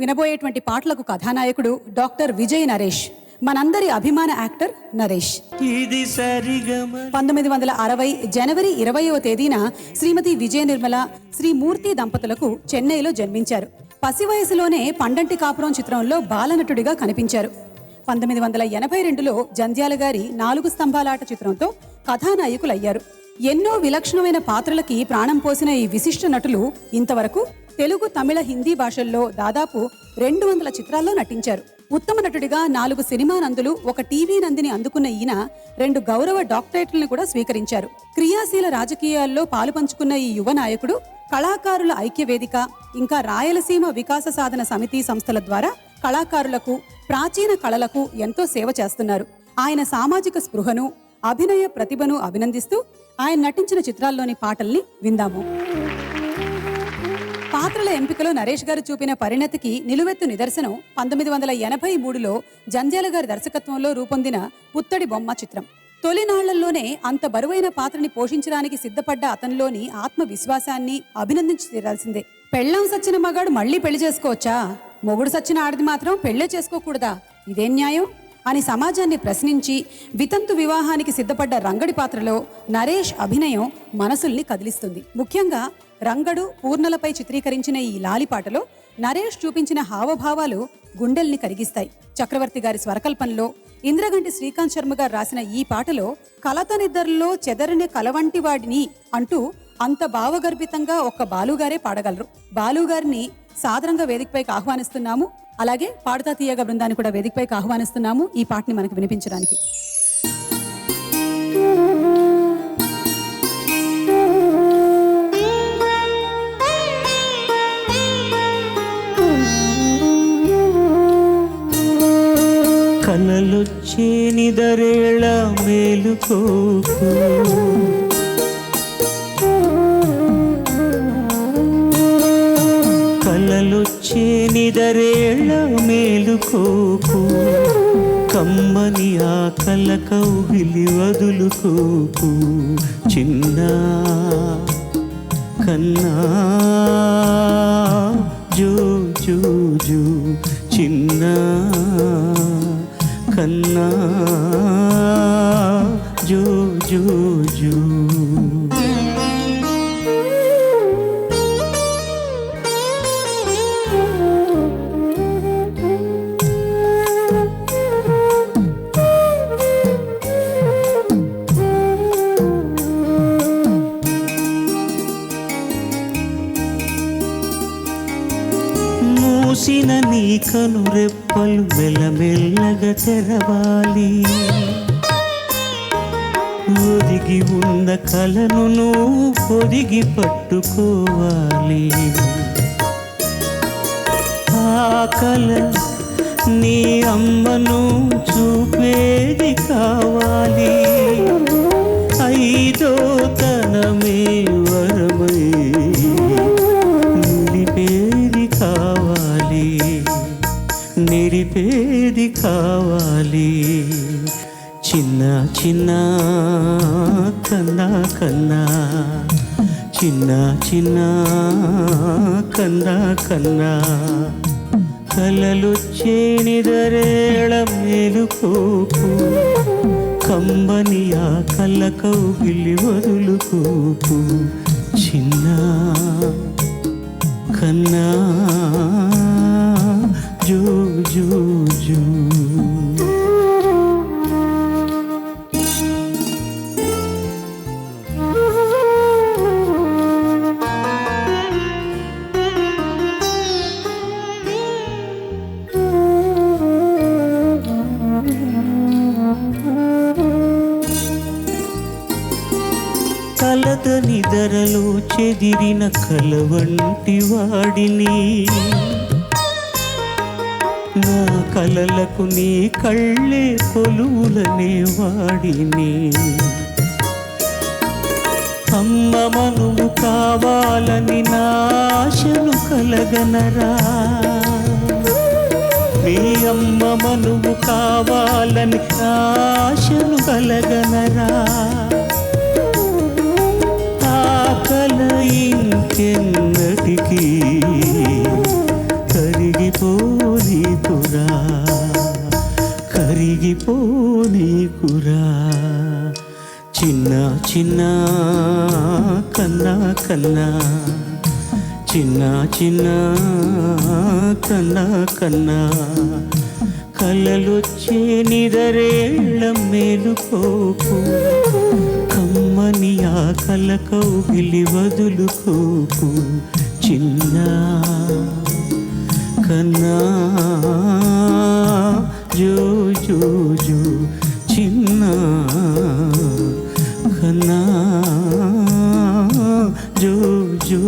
వినబోయేటువంటి పాటలకు కథానాయకుడు డాక్టర్ విజయ్ నరేష్, మనందరి అభిమాన యాక్టర్ నరేష్. 1960 జనవరి 20వ తేదీన శ్రీమతి విజయ నిర్మల, శ్రీ మూర్తి దంపతులకు చెన్నైలో జన్మించారు. పసి వయసులోనే పండంటి కాపురం చిత్రంలో బాలనటుడిగా కనిపించారు. 1982లో జంధ్యాల గారి 4 స్తంభాలాట చిత్రంతో కథానాయకులయ్యారు. ఎన్నో విలక్షణమైన పాత్రలకి ప్రాణం పోసిన ఈ విశిష్ట నటులు ఇంతవరకు తెలుగు, తమిళ, హిందీ భాషల్లో దాదాపు 200 చిత్రాల్లో నటించారు. ఉత్తమ నటుడిగా 4 సినిమా నందులు, 1 టీవీ నందిని అందుకున్న ఈయన 2 గౌరవ డాక్టరేట్లను కూడా స్వీకరించారు. క్రియాశీల రాజకీయాల్లో పాలుపంచుకున్న ఈ యువ నాయకుడు కళాకారుల ఐక్య వేదిక, ఇంకా రాయలసీమ వికాస సాధన సమితి సంస్థల ద్వారా కళాకారులకు, ప్రాచీన కళలకు ఎంతో సేవ చేస్తున్నారు. ఆయన సామాజిక స్పృహను, అభినయ ప్రతిభను అభినందిస్తూ ఆయన నటించిన చిత్రాల్లోని పాటల్ని విందాము. పాత్రల ఎంపికలో నరేష్ గారు చూపిన పరిణతికి నిలువెత్తు నిదర్శనం 1983లో జంధ్యాల గారి దర్శకత్వంలో రూపొందిన పుత్తడి బొమ్మ చిత్రం. తొలినాళ్లలోనే అంత బరువైన పాత్రని పోషించడానికి సిద్ధపడ్డ అతనిలోని ఆత్మవిశ్వాసాన్ని అభినందించి తీరాల్సిందే. పెళ్ళాం సచ్చిన మగాడు మళ్లీ పెళ్లి చేసుకోవచ్చా, మొగుడు సచ్చిన ఆడది మాత్రం పెళ్లే చేసుకోకూడదా, ఇదేం న్యాయం అని సమాజాన్ని ప్రశ్నించి వితంతు వివాహానికి సిద్ధపడ్డ రంగడి పాత్రలో నరేష్ అభినయం మనసుల్ని కదిలిస్తుంది. ముఖ్యంగా రంగడు, పూర్ణలపై చిత్రీకరించిన ఈ లాలిపాటలో నరేష్ చూపించిన హావభావాలు గుండెల్ని కరిగిస్తాయి. చక్రవర్తి గారి స్వరకల్పనలో ఇంద్రగంటి శ్రీకాంత్ శర్మ గారు రాసిన ఈ పాటలో కలతనిద్దరిలో చెదరని కలవంటి వాడిని అంటూ అంత భావగర్భితంగా ఒక్క బాలుగారే పాడగలరు. బాలుగారిని సాదరంగా వేదికపైకి ఆహ్వానిస్తున్నాము. అలాగే పాడుతా తీయగా బృందాన్ని కూడా వేదికపైకి ఆహ్వానిస్తున్నాము ఈ పాటని మనకు వినిపించడానికి. కలలొచ్చే నిదరేళ మేలుకోకు, కలలొచ్చే నిదరేళ మేలుకోకు, కమ్మని ఆ కల కౌగిలి వదులుకోకు, చిన్నా కన్నా జో జో జో, చిన్నా కన్నా జో జో జో. మూసిన నీ కనురెప్పలు మెల్లమెల్లగా తెరవాలి, ఒదిగి ఉన్న కలను నువ్వు పొదిగి పట్టుకోవాలి. ఆ కల నీ అమ్మను చూపేది కావాలి, ఐదో తనమే వరమై నిలిపేది కావాలి, నిరిపేది కావాలి. చిన్న చిన్న కన్నా కన్నా, చిన్న చిన్న కన్నా కన్నా, కలలొచ్చే నిదరేళ మేలుకోకు, కమ్మని ఆ కల కౌగిలి వదులుకోకు, చిన్న కన్నా జో జో జో. కలత నిదరలో చెదిరిన కలవంటి వాడిని, నా కలలకు నీ కళ్ళే కొలువులనే వాడిని. అమ్మ మనువు కావాలని నాశను కలగనరా, నీ అమ్మ మనువు కావాలని నాశను కలగనరా. కల ఇంకెన్నటికీ కరిగిపో నీకురా చిన్న చిన్న కన్నా కన్నా చిన్న చిన్న కన్నా కన్నా కలలొచ్చే నిదరేళ్ళ మేలుకోకు కమ్మని ఆ కల కౌగిలి వదులుకోకు చిన్న కన్నా జో జో జో చిన్న కన్నా జో జో